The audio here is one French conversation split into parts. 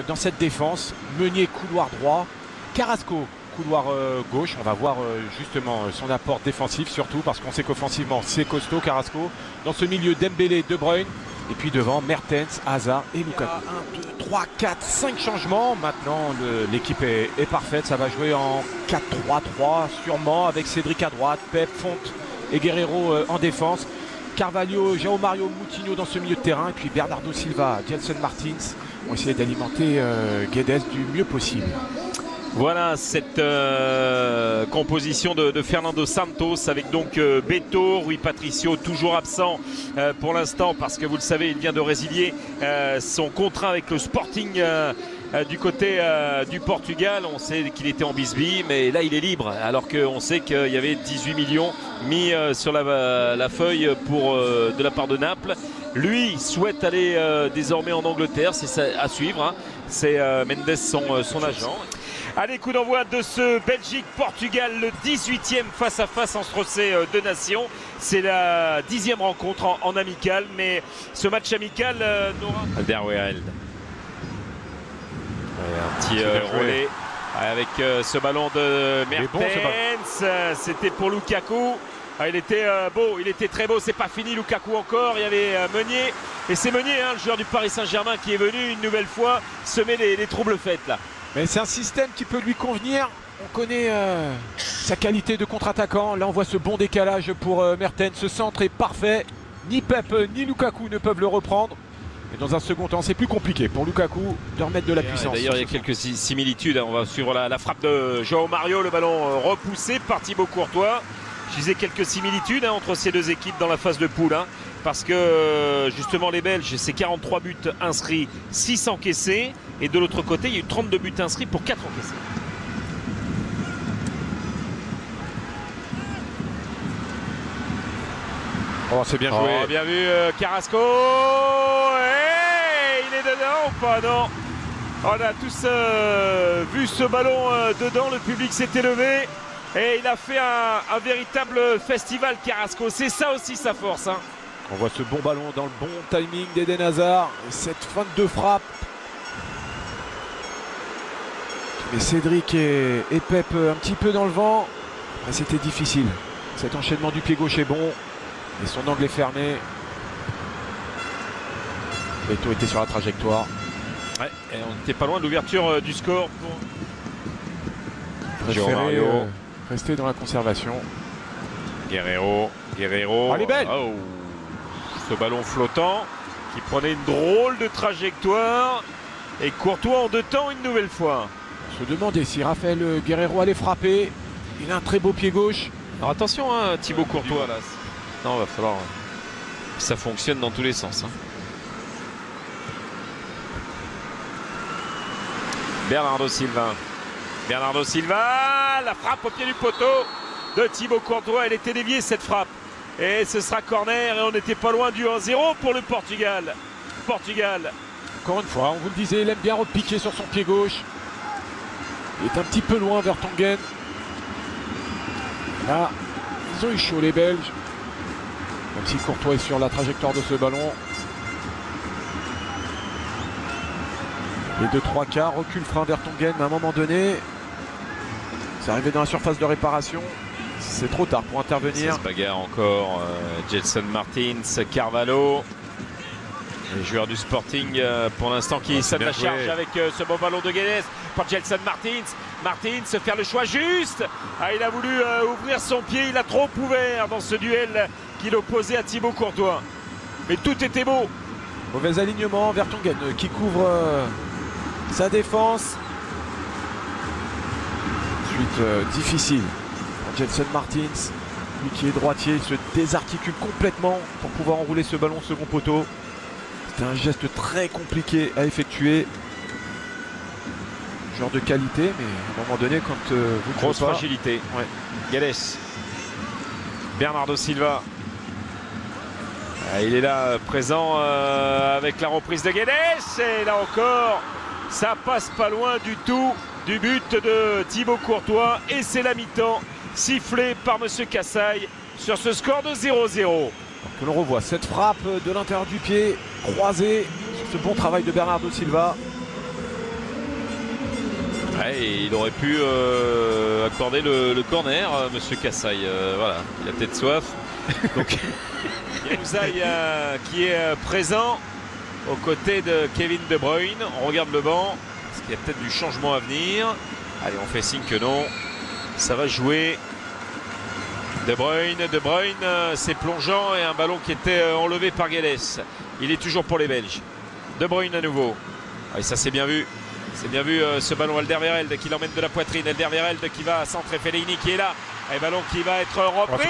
Dans cette défense, Meunier couloir droit, Carrasco couloir gauche. On va voir justement son apport défensif, surtout parce qu'on sait qu'offensivement c'est costaud Carrasco. Dans ce milieu, Dembélé, De Bruyne, et puis devant Mertens, Hazard et Lukaku. 1, 2, 3, 4, 5 changements. Maintenant l'équipe est parfaite, ça va jouer en 4-3-3 sûrement, avec Cédric à droite, Pep, Fonte et Guerreiro en défense. Carvalho, João Mario, Moutinho dans ce milieu de terrain, et puis Bernardo Silva, Gelson Martins vont essayer d'alimenter Guedes du mieux possible. Voilà cette composition de Fernando Santos avec donc Beto, Rui Patricio toujours absent pour l'instant parce que vous le savez il vient de résilier son contrat avec le Sporting du côté du Portugal. On sait qu'il était en bisbille mais là il est libre alors qu'on sait qu'il y avait 18 millions mis sur la feuille de la part de Naples. Lui souhaite aller désormais en Angleterre, c'est ça à suivre, hein. C'est Mendes son agent. Allez, coup d'envoi de ce Belgique-Portugal, le 18e face-à-face entre ces deux nations. C'est la 10e rencontre en amical, mais ce match amical n'aura... Alderweireld. Un petit relais avec ce ballon de Mertens. C'était pour Lukaku. Il était beau, il était très beau. C'est pas fini Lukaku encore. Il y avait Meunier. Et c'est Meunier, hein, le joueur du Paris Saint-Germain, qui est venu une nouvelle fois semer les troubles faits là. Mais c'est un système qui peut lui convenir. On connaît sa qualité de contre-attaquant. Là, on voit ce bon décalage pour Mertens. Ce centre est parfait. Ni Pep ni Lukaku ne peuvent le reprendre. Et dans un second temps, c'est plus compliqué pour Lukaku de remettre de la puissance. D'ailleurs, il y a quelques similitudes. On va suivre la frappe de João Mario. Le ballon repoussé par Thibaut Courtois. Je disais quelques similitudes entre ces deux équipes dans la phase de poule. Hein, parce que justement, les Belges, c'est 43 buts inscrits, 6 encaissés. Et de l'autre côté, il y a eu 32 buts inscrits pour 4 encaissés. Oh, c'est bien joué. Oh, bien vu, Carrasco. Hey, il est dedans ou pas? Non. On a tous vu ce ballon dedans. Le public s'est élevé. Et il a fait un véritable festival, Carrasco. C'est ça aussi sa force. Hein. On voit ce bon ballon dans le bon timing d'Eden Hazard. Et cette fin de frappe. Mais Cédric et Pep un petit peu dans le vent. C'était difficile. Cet enchaînement du pied gauche est bon. Et son angle est fermé. Beto était sur la trajectoire. Ouais, et on n'était pas loin de l'ouverture du score pour João Mario. Rester dans la conservation. Guerreiro. Oh, elle est belle. Oh. Ce ballon flottant qui prenait une drôle de trajectoire. Et Courtois en deux temps une nouvelle fois. On se demandait si Raphaël Guerreiro allait frapper. Il a un très beau pied gauche. Alors attention, hein, Thibaut Courtois là. Non, il va falloir que ça fonctionne dans tous les sens. Hein. Bernardo Silva. La frappe au pied du poteau de Thibaut Courtois. Elle était déviée cette frappe. Et ce sera corner et on n'était pas loin du 1-0 pour le Portugal. Encore une fois, on vous le disait, il aime bien repiquer sur son pied gauche. Il est un petit peu loin vers Tanguy. Là, ils ont eu chaud les Belges. Même si Courtois est sur la trajectoire de ce ballon. Les 2-3 quarts, recul frein vers Tanguy, mais à un moment donné, c'est arrivé dans la surface de réparation. C'est trop tard pour intervenir. Ça se bagarre encore. Gelson Martins, Carvalho. Les joueurs du Sporting pour l'instant qui s'aide la charge avec ce bon ballon de Guedes par Gelson Martins. Martins se faire le choix juste. Il a voulu ouvrir son pied. Il a trop ouvert dans ce duel qu'il opposait à Thibaut Courtois. Mais tout était beau. Mauvais alignement vers Tanguy qui couvre sa défense. Ensuite difficile. Gelson Martins, lui qui est droitier, il se désarticule complètement pour pouvoir enrouler ce ballon au second poteau. C'était un geste très compliqué à effectuer. Genre de qualité, mais à un moment donné, quand vous grosse fragilité. Ouais. Guedes. Bernardo Silva. Il est là, présent avec la reprise de Guedes. Et là encore, ça passe pas loin du tout du but de Thibaut Courtois. Et c'est la mi-temps, sifflé par M. Kassaï sur ce score de 0-0. Que l'on revoit cette frappe de l'intérieur du pied, croisée sur ce bon travail de Bernardo Silva. Ouais, et il aurait pu accorder le corner, monsieur Kassaï. Voilà, il a peut-être soif. Donc, Januzaj qui est présent aux côtés de Kevin De Bruyne. On regarde le banc. Est-ce qu'il y a peut-être du changement à venir? Allez, on fait signe que non. Ça va jouer. De Bruyne, c'est plongeant et un ballon qui était enlevé par Guedes. Il est toujours pour les Belges. De Bruyne à nouveau. Et ça c'est bien vu. C'est bien vu ce ballon. Alderweireld qui l'emmène de la poitrine. Alderweireld qui va centrer. Fellaini qui est là. Et ballon qui va être repris.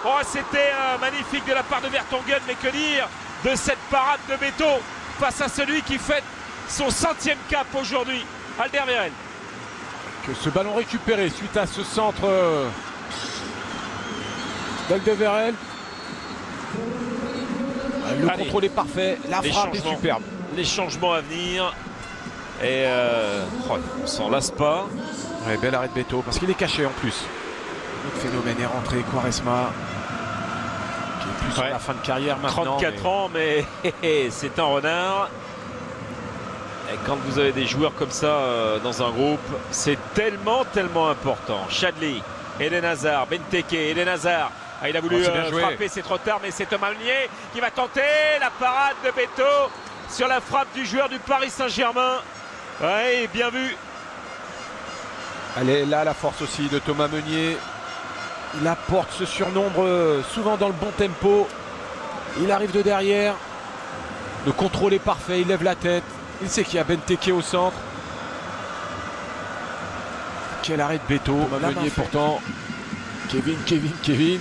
Oh, c'était magnifique de la part de Vertonghen. Mais que dire de cette parade de Beto face à celui qui fête son 100e cap aujourd'hui. Alderweireld. Que ce ballon récupéré suite à ce centre d'Alderweireld. Le contrôle est parfait. La frappe est superbe. Les changements à venir. Et on s'en lasse pas. Ouais, bel arrêt de Beto parce qu'il est caché en plus. L'autre phénomène est rentré, Quaresma, qui est plus sur la fin de carrière maintenant. 34 ans, mais c'est un renard. Et quand vous avez des joueurs comme ça dans un groupe, c'est tellement important. Chadli, Eden Hazard, Benteke, Eden Hazard. Ah, il a voulu frapper, c'est trop tard, mais c'est Thomas Meunier qui va tenter la parade de Beto sur la frappe du joueur du Paris Saint-Germain. Ouais, bien vu. Elle est là, la force aussi de Thomas Meunier. Il apporte ce surnombre souvent dans le bon tempo. Il arrive de derrière. Le contrôle est parfait, il lève la tête. Il sait qu'il y a Benteke au centre. Quel arrêt de Beto. Thomas Meunier pourtant. Kevin.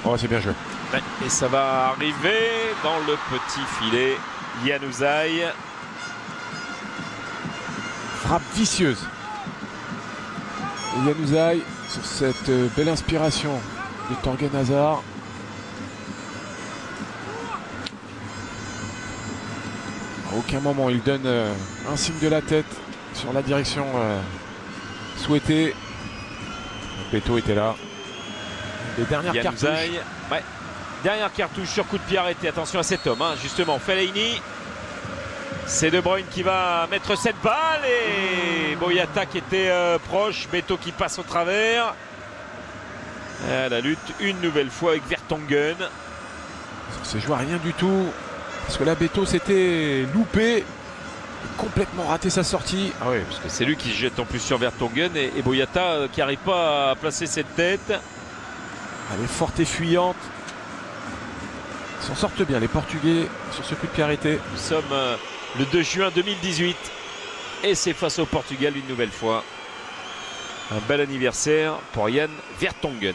Oh, c'est bien joué. Et ça va arriver dans le petit filet. Januzaj. Frappe vicieuse. Et Januzaj sur cette belle inspiration de Thorgan Hazard. À aucun moment il donne un signe de la tête sur la direction souhaitée. Beto était là. Les dernières cartouches. Ouais. Dernière cartouche sur coup de pied arrêté. Attention à cet homme, hein. Justement, Fellaini. C'est De Bruyne qui va mettre cette balle. Et Boyata qui était proche. Beto qui passe au travers. La lutte une nouvelle fois avec Vertonghen. Ça ne joue à rien du tout. Parce que là, Beto s'était loupé. Complètement raté sa sortie. Ah oui, parce que c'est lui qui se jette en plus sur Vertonghen. Et Boyata qui n'arrive pas à placer cette tête. Elle est forte et fuyante. Ils s'en sortent bien les Portugais sur ce coup de pied arrêté. Nous sommes le 2 juin 2018 et c'est face au Portugal une nouvelle fois. Un bel anniversaire pour Jan Vertonghen.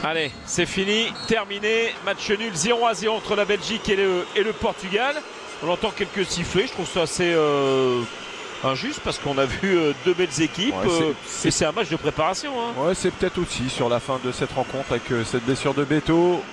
Allez, c'est fini, terminé. Match nul 0-0 entre la Belgique et le Portugal. On entend quelques sifflets, je trouve ça assez injuste parce qu'on a vu deux belles équipes. Ouais, c'est un match de préparation. Hein. Ouais, c'est peut-être aussi sur la fin de cette rencontre avec cette blessure de Beto.